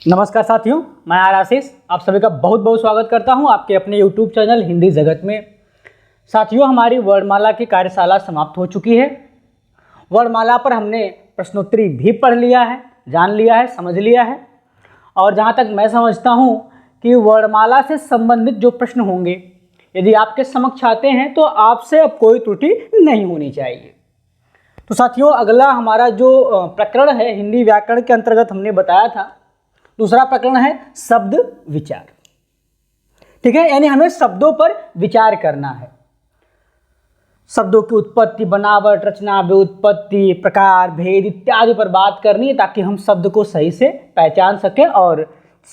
नमस्कार साथियों, मैं आशीष आप सभी का बहुत बहुत स्वागत करता हूं आपके अपने YouTube चैनल हिंदी जगत में। साथियों, हमारी वर्णमाला की कार्यशाला समाप्त हो चुकी है। वर्णमाला पर हमने प्रश्नोत्तरी भी पढ़ लिया है, जान लिया है, समझ लिया है। और जहां तक मैं समझता हूं कि वर्णमाला से संबंधित जो प्रश्न होंगे, यदि आपके समक्ष आते हैं तो आपसे अब कोई त्रुटि नहीं होनी चाहिए। तो साथियों, अगला हमारा जो प्रकरण है हिंदी व्याकरण के अंतर्गत हमने बताया था, दूसरा प्रकरण है शब्द विचार। ठीक है, यानी हमें शब्दों पर विचार करना है। शब्दों की उत्पत्ति, बनावट, रचना, व्युत्पत्ति, प्रकार, भेद इत्यादि पर बात करनी है ताकि हम शब्द को सही से पहचान सकें और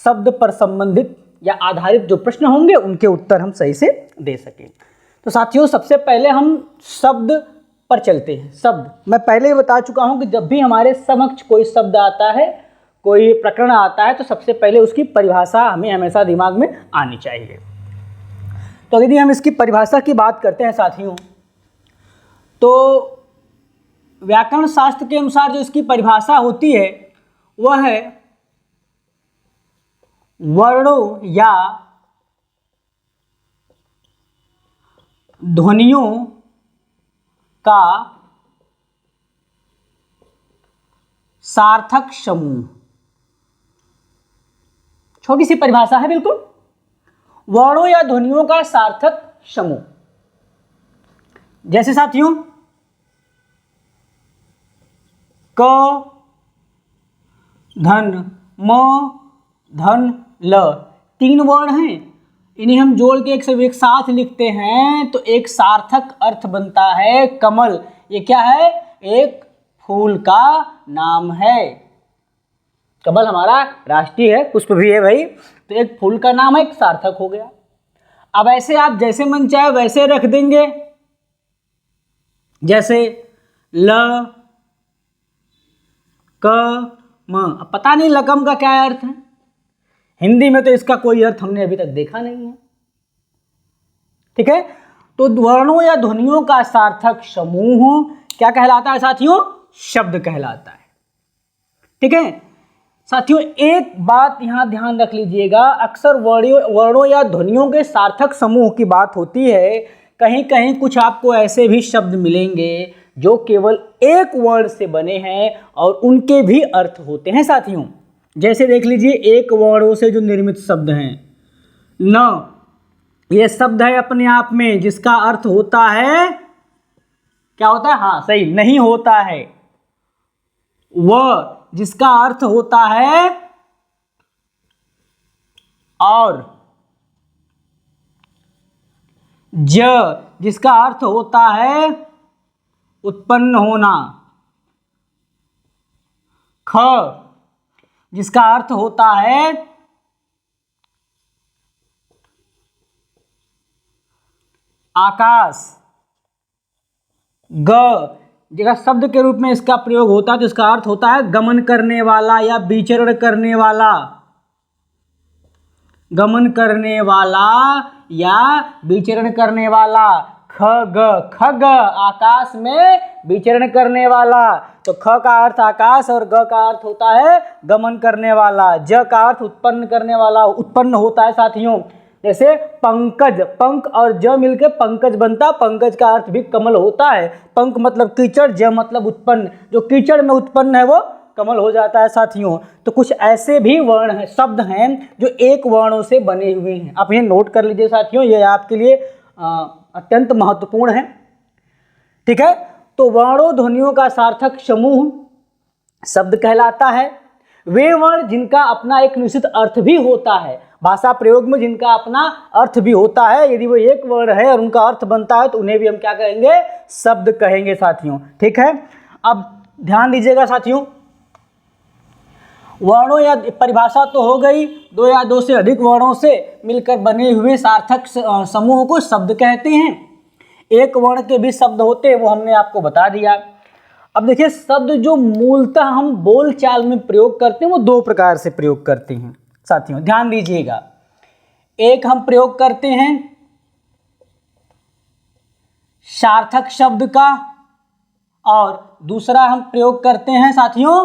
शब्द पर संबंधित या आधारित जो प्रश्न होंगे उनके उत्तर हम सही से दे सकें। तो साथियों, सबसे पहले हम शब्द पर चलते हैं। शब्द मैं पहले ही बता चुका हूं कि जब भी हमारे समक्ष कोई शब्द आता है, कोई प्रकरण आता है, तो सबसे पहले उसकी परिभाषा हमें हमेशा दिमाग में आनी चाहिए। तो यदि हम इसकी परिभाषा की बात करते हैं साथियों, तो व्याकरण शास्त्र के अनुसार जो इसकी परिभाषा होती है वह है वर्णों या ध्वनियों का सार्थक समूह। छोटी सी परिभाषा है, बिल्कुल। वर्णों या ध्वनियों का सार्थक समूह। जैसे साथियों, क धन म धन ल, तीन वर्ण हैं। इन्हें हम जोड़ के एक साथ लिखते हैं तो एक सार्थक अर्थ बनता है कमल। ये क्या है? एक फूल का नाम है। कमल हमारा राष्ट्रीय है, पुष्प भी है भाई, तो एक फूल का नाम है, एक सार्थक हो गया। अब ऐसे आप जैसे मन चाहे वैसे रख देंगे, जैसे ल क म। अब पता नहीं लकम का क्या अर्थ है, हिंदी में तो इसका कोई अर्थ हमने अभी तक देखा नहीं है। ठीक है, तो वर्णों या ध्वनियों का सार्थक समूह क्या कहलाता है साथियों? शब्द कहलाता है। ठीक है साथियों, एक बात यहां ध्यान रख लीजिएगा, अक्सर वर्णों या ध्वनियों के सार्थक समूह की बात होती है, कहीं कहीं कुछ आपको ऐसे भी शब्द मिलेंगे जो केवल एक वर्ण से बने हैं और उनके भी अर्थ होते हैं साथियों। जैसे देख लीजिए, एक वर्णों से जो निर्मित शब्द हैं, न ये शब्द है अपने आप में जिसका अर्थ होता है, क्या होता है? हाँ सही, नहीं होता है। वह जिसका अर्थ होता है और ज जिसका अर्थ होता है उत्पन्न होना, ख जिसका अर्थ होता है आकाश, ग जगह शब्द के रूप में इसका प्रयोग होता है तो इसका अर्थ होता है गमन करने वाला या विचरण करने वाला। गमन करने वाला या विचरण करने वाला। खग, खग आकाश में विचरण करने वाला, तो ख का अर्थ आकाश और ग का अर्थ होता है गमन करने वाला। ज का अर्थ उत्पन्न करने वाला, उत्पन्न होता है साथियों। जैसे पंकज, पंक और ज मिलकर पंकज बनता, पंकज का अर्थ भी कमल होता है। पंक मतलब कीचड़, ज मतलब उत्पन्न, जो कीचड़ में उत्पन्न है वो कमल हो जाता है साथियों। तो कुछ ऐसे भी वर्ण हैं, शब्द हैं जो एक वर्णों से बने हुए हैं। आप ये नोट कर लीजिए साथियों, ये आपके लिए अत्यंत महत्वपूर्ण है। ठीक है, तो वर्णों ध्वनियों का सार्थक समूह शब्द कहलाता है। वे वर्ण जिनका अपना एक निश्चित अर्थ भी होता है, भाषा प्रयोग में जिनका अपना अर्थ भी होता है, यदि वो एक वर्ण है और उनका अर्थ बनता है तो उन्हें भी हम क्या कहेंगे? शब्द कहेंगे साथियों। ठीक है, अब ध्यान दीजिएगा साथियों, वर्णों या परिभाषा तो हो गई, दो या दो से अधिक वर्णों से मिलकर बने हुए सार्थक समूह को शब्द कहते हैं। एक वर्ण के भी शब्द होते हैं, वो हमने आपको बता दिया। अब देखिए, शब्द जो मूलतः हम बोलचाल में प्रयोग करते हैं वो दो प्रकार से प्रयोग करते हैं साथियों, ध्यान दीजिएगा। एक हम प्रयोग करते हैं सार्थक शब्द का और दूसरा हम प्रयोग करते हैं साथियों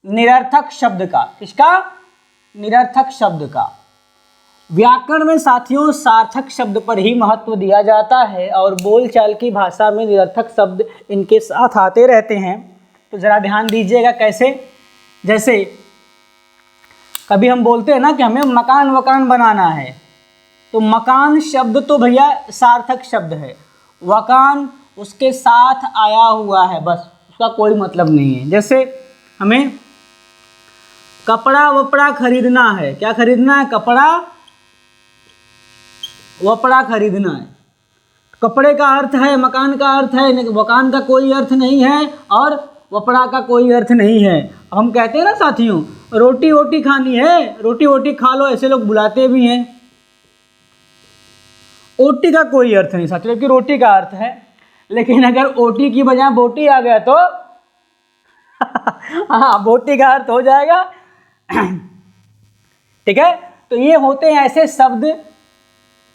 निरर्थक शब्द का। इसका निरर्थक शब्द का। व्याकरण में साथियों सार्थक शब्द पर ही महत्व दिया जाता है और बोलचाल की भाषा में निरर्थक शब्द इनके साथ आते रहते हैं। तो ज़रा ध्यान दीजिएगा कैसे। जैसे कभी हम बोलते हैं ना कि हमें मकान वकान बनाना है, तो मकान शब्द तो भैया सार्थक शब्द है, वकान उसके साथ आया हुआ है, बस उसका कोई मतलब नहीं है। जैसे हमें कपड़ा वपड़ा खरीदना है, क्या खरीदना है? कपड़ा वपड़ा खरीदना है। कपड़े का अर्थ है, मकान का अर्थ है, मकान का कोई अर्थ नहीं है और वपड़ा का कोई अर्थ नहीं है। हम कहते हैं ना साथियों, रोटी वोटी खानी है, रोटी वोटी खा लो, ऐसे लोग बुलाते भी हैं। ओटी का कोई अर्थ नहीं साथियों, कि रोटी का अर्थ है, लेकिन अगर ओटी की बजाय बोटी आ गया तो हाँ बोटी का अर्थ हो जाएगा। ठीक है, तो ये होते हैं ऐसे शब्द,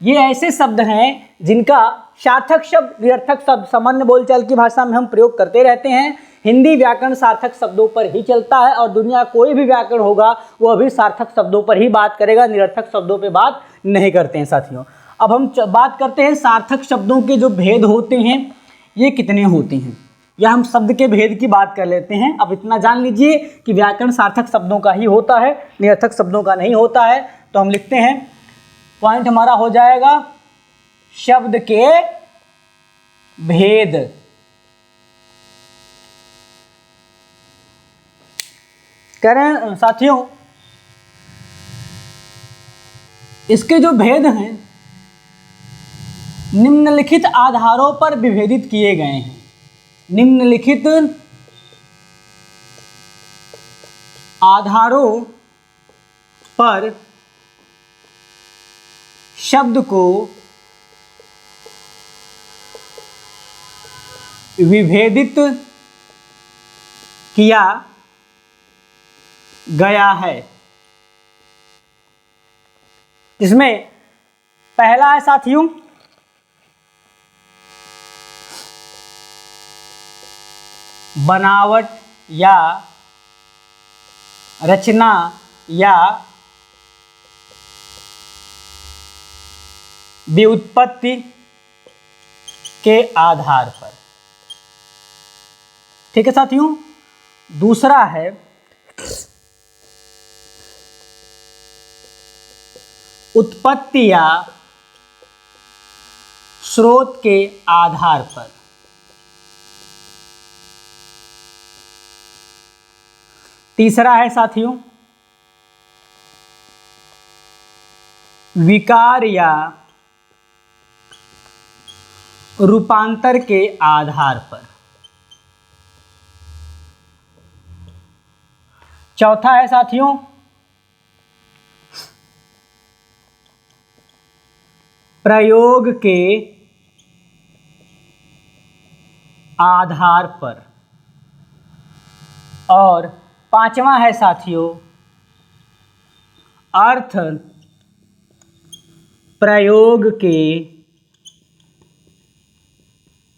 ये ऐसे शब्द हैं जिनका सार्थक शब्द निरर्थक शब्द सामान्य बोलचाल की भाषा में हम प्रयोग करते रहते हैं। हिंदी व्याकरण सार्थक शब्दों पर ही चलता है और दुनिया कोई भी व्याकरण होगा वो अभी सार्थक शब्दों पर ही बात करेगा, निरर्थक शब्दों पे बात नहीं करते हैं साथियों। अब हम बात करते हैं सार्थक शब्दों के जो भेद होते हैं ये कितने होते हैं, या हम शब्द के भेद की बात कर लेते हैं। अब इतना जान लीजिए कि व्याकरण सार्थक शब्दों का ही होता है, निरर्थक शब्दों का नहीं होता है। तो हम लिखते हैं, पॉइंट हमारा हो जाएगा शब्द के भेद। कह रहे हैं साथियों इसके जो भेद हैं निम्नलिखित आधारों पर विभेदित किए गए हैं। निम्नलिखित आधारों पर शब्द को विभेदित किया गया है। इसमें पहला है साथियों बनावट या रचना या व्युत्पत्ति के आधार पर। ठीक है साथियों, दूसरा है उत्पत्ति या स्रोत के आधार पर। तीसरा है साथियों विकार या रूपांतर के आधार पर। चौथा है साथियों प्रयोग के आधार पर। और पांचवा है साथियों अर्थ प्रयोग के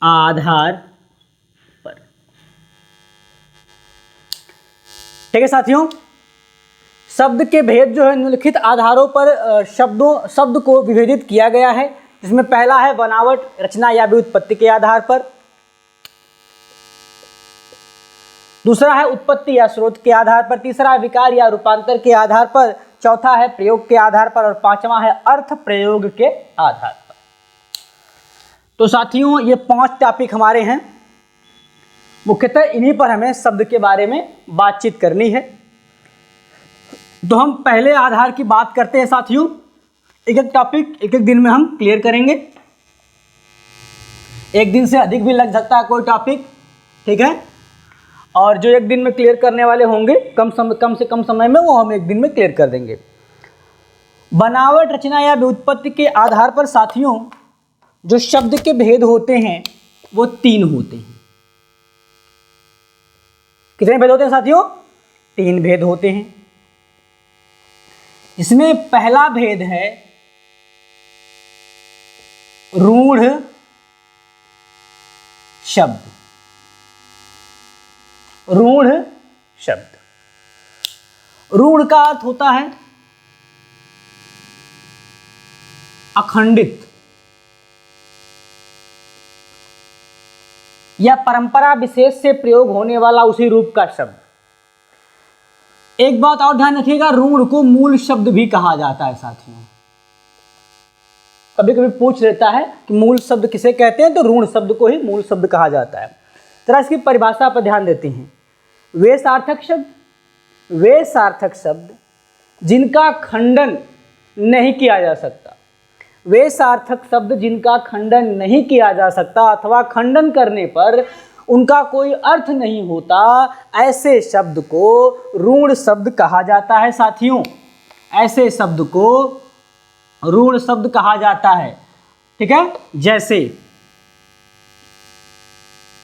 आधार पर। ठीक है साथियों, शब्द के भेद जो है निम्नलिखित आधारों पर शब्द को विभेदित किया गया है, जिसमें पहला है बनावट, रचना या व्युत्पत्ति के आधार पर। दूसरा है उत्पत्ति या स्रोत के आधार पर। तीसरा है विकार या रूपांतर के आधार पर। चौथा है प्रयोग के आधार पर और पांचवा है अर्थ प्रयोग के आधार पर। तो साथियों ये 5 टॉपिक हमारे हैं, मुख्यतः इन्हीं पर हमें शब्द के बारे में बातचीत करनी है। तो हम पहले आधार की बात करते हैं साथियों। एक एक टॉपिक एक एक दिन में हम क्लियर करेंगे, एक दिन से अधिक भी लग सकता है कोई टॉपिक, ठीक है। और जो एक दिन में क्लियर करने वाले होंगे कम से कम समय में वो हम एक दिन में क्लियर कर देंगे। बनावट, रचना या व्युत्पत्ति के आधार पर साथियों जो शब्द के भेद होते हैं वो 3 होते हैं। कितने भेद होते हैं साथियों? 3 भेद होते हैं। इसमें पहला भेद है रूढ़ शब्द। रूढ़ शब्द, रूढ़ का अर्थ होता है अखंडित या परंपरा विशेष से प्रयोग होने वाला उसी रूप का शब्द। एक बात और ध्यान रखिएगा, ऋण को मूल शब्द भी कहा जाता है साथियों। कभी कभी पूछ लेता है कि मूल शब्द किसे कहते हैं, तो ऋण शब्द को ही मूल शब्द कहा जाता है। जरा इसकी परिभाषा पर ध्यान देते हैं। वे सार्थक शब्द जिनका खंडन नहीं किया जा सकता, वे सार्थक शब्द जिनका खंडन नहीं किया जा सकता अथवा खंडन करने पर उनका कोई अर्थ नहीं होता, ऐसे शब्द को ऋण शब्द कहा जाता है साथियों। ऐसे शब्द को ऋण शब्द कहा जाता है। ठीक है, जैसे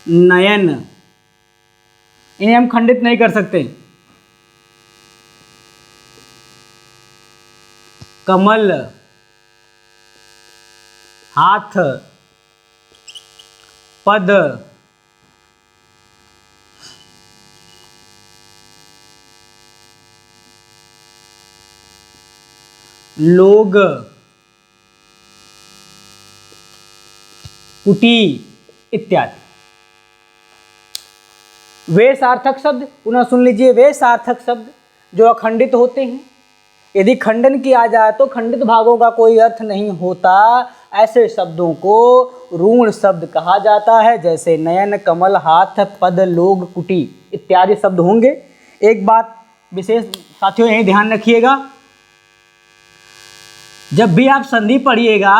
नयन, इन्हें हम खंडित नहीं कर सकते। कमल, हाथ, पद, लोग, कुटी इत्यादि। वे सार्थक शब्द, पुनः सुन लीजिए, वे सार्थक शब्द जो अखंडित होते हैं, यदि खंडन किया जाए तो खंडित भागों का कोई अर्थ नहीं होता, ऐसे शब्दों को ऋण शब्द कहा जाता है। जैसे नयन, कमल, हाथ, पद, लोग, कुटी इत्यादि शब्द होंगे। एक बात विशेष साथियों यही ध्यान रखिएगा, जब भी आप संधि पढ़िएगा,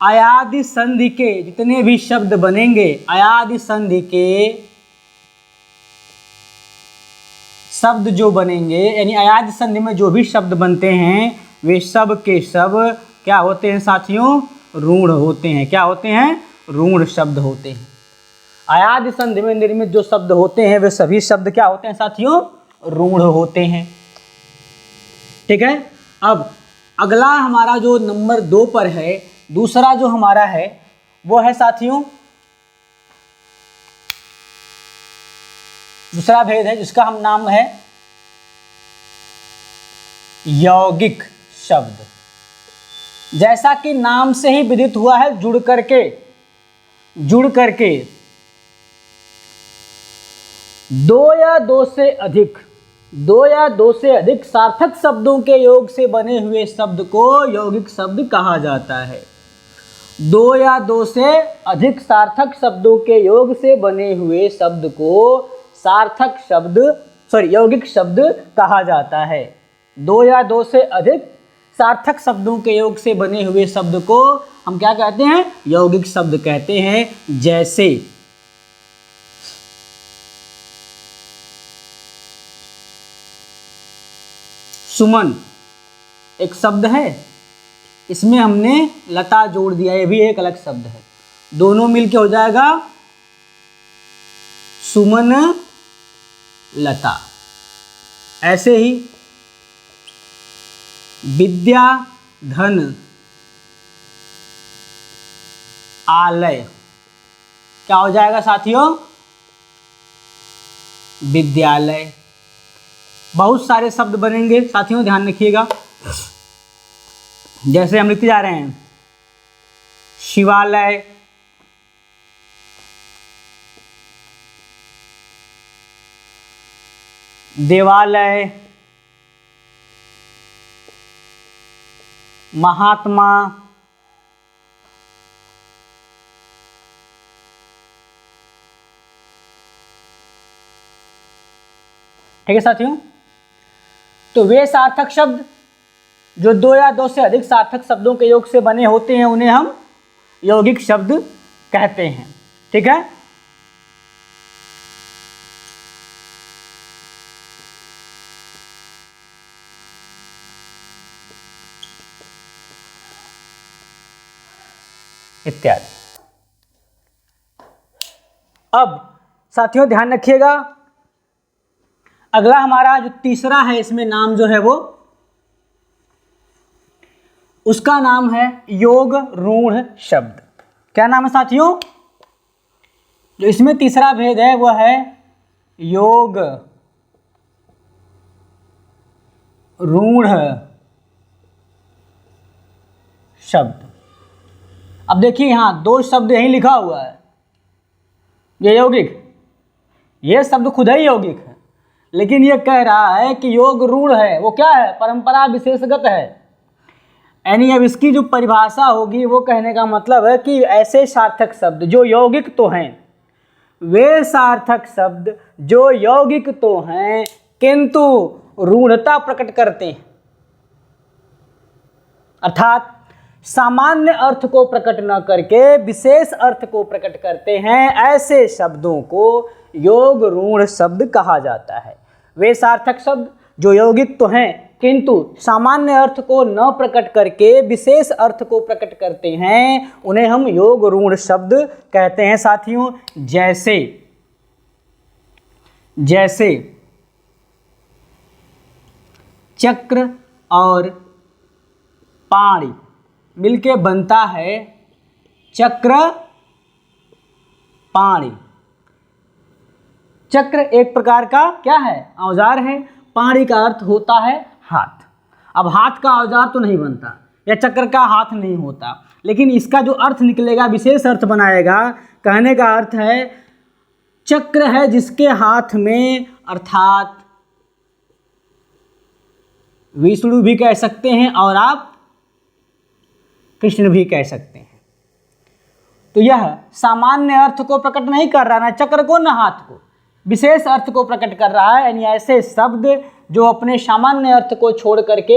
अयादि संधि के जितने भी शब्द बनेंगे, अयादि संधि के शब्द जो बनेंगे, यानी अयादि संधि में जो भी शब्द बनते हैं, वे सब के सब क्या होते हैं साथियों? ऋण होते हैं। क्या होते हैं? ऋण शब्द होते हैं। अयादि संधि में निर्मित जो शब्द होते हैं, वे सभी शब्द क्या होते हैं साथियों? ऋण होते हैं। ठीक है, अब अगला हमारा जो नंबर 2 पर है, दूसरा जो हमारा है वो है साथियों, दूसरा भेद है जिसका हम नाम है यौगिक शब्द। जैसा कि नाम से ही विदित हुआ है, जुड़ करके दो या दो से अधिक सार्थक शब्दों के योग से बने हुए शब्द को यौगिक शब्द कहा जाता है। 2 या 2 से अधिक सार्थक शब्दों के योग से बने हुए शब्द को यौगिक शब्द कहा जाता है। 2 या 2 से अधिक सार्थक शब्दों के योग से बने हुए शब्द को हम क्या कहते हैं? यौगिक शब्द कहते हैं। जैसे सुमन एक शब्द है, इसमें हमने लता जोड़ दिया, ये भी एक अलग शब्द है, दोनों मिलके हो जाएगा सुमन लता। ऐसे ही विद्या धन आलय क्या हो जाएगा साथियों? विद्यालय। बहुत सारे शब्द बनेंगे साथियों, ध्यान रखिएगा। जैसे हम लिखते जा रहे हैं शिवालय, देवालय, महात्मा, ठीक है साथियों। तो वे सार्थक शब्द जो 2 या 2 से अधिक सार्थक शब्दों के योग से बने होते हैं, उन्हें हम यौगिक शब्द कहते हैं। ठीक है, इत्यादि। अब साथियों ध्यान रखिएगा, अगला हमारा जो तीसरा है, इसमें नाम जो है वो, उसका नाम है योग ऋण शब्द। क्या नाम है साथियों? जो इसमें तीसरा भेद है वह है योग ऋण शब्द। अब देखिए यहाँ दो शब्द यहीं लिखा हुआ है, ये यौगिक, ये शब्द खुद ही यौगिक है, लेकिन ये कह रहा है कि योग रूढ़ है, वो क्या है, परंपरा विशेषगत है। यानी अब इसकी जो परिभाषा होगी वो कहने का मतलब है कि ऐसे सार्थक शब्द जो यौगिक तो हैं, वे सार्थक शब्द जो यौगिक तो हैं किंतु रूढ़ता प्रकट करते हैं, अर्थात सामान्य अर्थ को प्रकट न करके विशेष अर्थ को प्रकट करते हैं, ऐसे शब्दों को योग रूढ़ शब्द कहा जाता है। वे सार्थक शब्द जो यौगिक तो हैं किंतु सामान्य अर्थ को न प्रकट करके विशेष अर्थ को प्रकट करते हैं, उन्हें हम योग रूढ़ शब्द कहते हैं साथियों। जैसे जैसे चक्र और पाणी मिलके बनता है चक्र पाणी। चक्र एक प्रकार का क्या है, औजार है, पाणी का अर्थ होता है हाथ। अब हाथ का औजार तो नहीं बनता या चक्र का हाथ नहीं होता, लेकिन इसका जो अर्थ निकलेगा विशेष अर्थ बनाएगा। कहने का अर्थ है चक्र है जिसके हाथ में, अर्थात विष्णु भी कह सकते हैं और आप कृष्ण भी कह सकते हैं। तो यह सामान्य अर्थ को प्रकट नहीं कर रहा, ना चक्र को ना हाथ को, विशेष अर्थ को प्रकट कर रहा है। यानी ऐसे शब्द जो अपने सामान्य अर्थ को छोड़ करके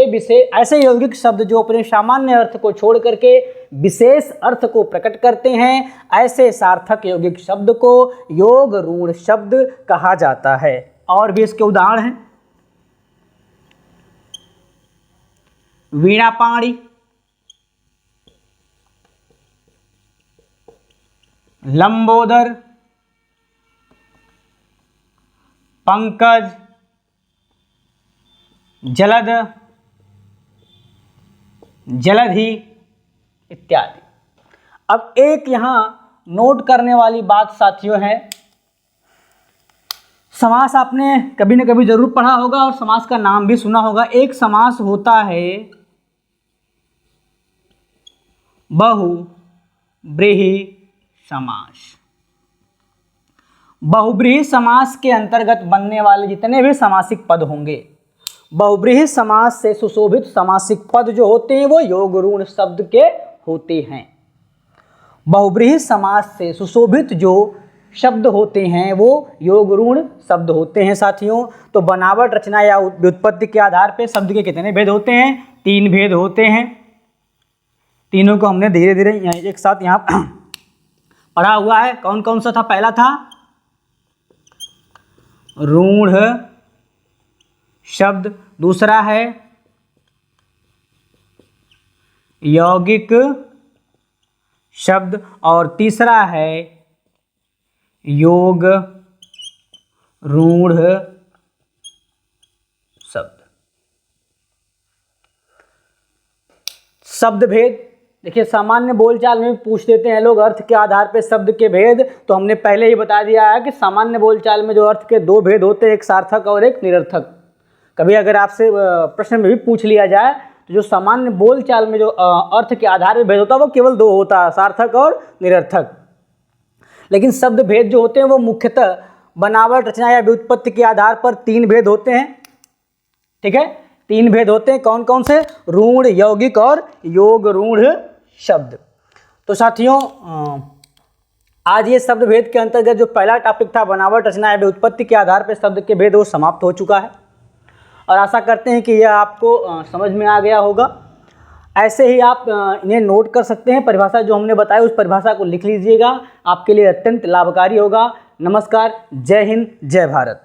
ऐसे यौगिक शब्द जो अपने सामान्य अर्थ को छोड़ करके विशेष अर्थ को प्रकट करते हैं, ऐसे सार्थक यौगिक शब्द को योग रूढ़ शब्द कहा जाता है। और भी इसके उदाहरण हैं, वीणा पाणी, लंबोदर, पंकज, जलद, जलधि इत्यादि। अब एक यहाँ नोट करने वाली बात साथियों है, समास आपने कभी न कभी जरूर पढ़ा होगा और समास का नाम भी सुना होगा। एक समास होता है बहुब्रीहि समास। बहुब्रीहि समास के अंतर्गत बनने वाले जितने भी समासिक पद होंगे, बहुब्रीहि समास से सुशोभित समासिक पद जो होते हैं वो योग रूढ़ शब्द के होते हैं। बहुब्रीहि समास से सुशोभित जो शब्द होते हैं वो योग रूढ़ शब्द होते हैं साथियों। तो बनावट, रचना या व्युत्पत्ति के आधार पर शब्द के कितने भेद होते हैं, 3 भेद होते हैं। तीनों को हमने धीरे धीरे एक साथ यहाँ पढ़ा हुआ है। कौन कौन सा था, पहला था रूढ़ शब्द, दूसरा है यौगिक शब्द और तीसरा है योग रूढ़ शब्द। शब्द भेद देखिए, सामान्य बोलचाल में पूछ देते हैं लोग अर्थ के आधार पे शब्द के भेद, तो हमने पहले ही बता दिया है कि सामान्य बोलचाल में जो अर्थ के 2 भेद होते हैं, एक सार्थक और एक निरर्थक। कभी अगर आपसे प्रश्न में भी पूछ लिया जाए तो जो सामान्य बोलचाल में जो अर्थ के आधार पे भेद होता है वो केवल 2 होता है, सार्थक और निरर्थक। लेकिन शब्द भेद जो होते हैं वो मुख्यतः बनावट, रचना या व्युत्पत्ति के आधार पर 3 भेद होते हैं। ठीक है, 3 भेद होते हैं। कौन कौन से, रूढ़, यौगिक और योग रूढ़ शब्द। तो साथियों आज ये शब्द भेद के अंतर्गत जो पहला टॉपिक था बनावट, रचना या व्युत्पत्ति के आधार पर शब्द के भेद वो समाप्त हो चुका है और आशा करते हैं कि यह आपको समझ में आ गया होगा। ऐसे ही आप इन्हें नोट कर सकते हैं। परिभाषा जो हमने बताई उस परिभाषा को लिख लीजिएगा, आपके लिए अत्यंत लाभकारी होगा। नमस्कार, जय हिंद, जय भारत।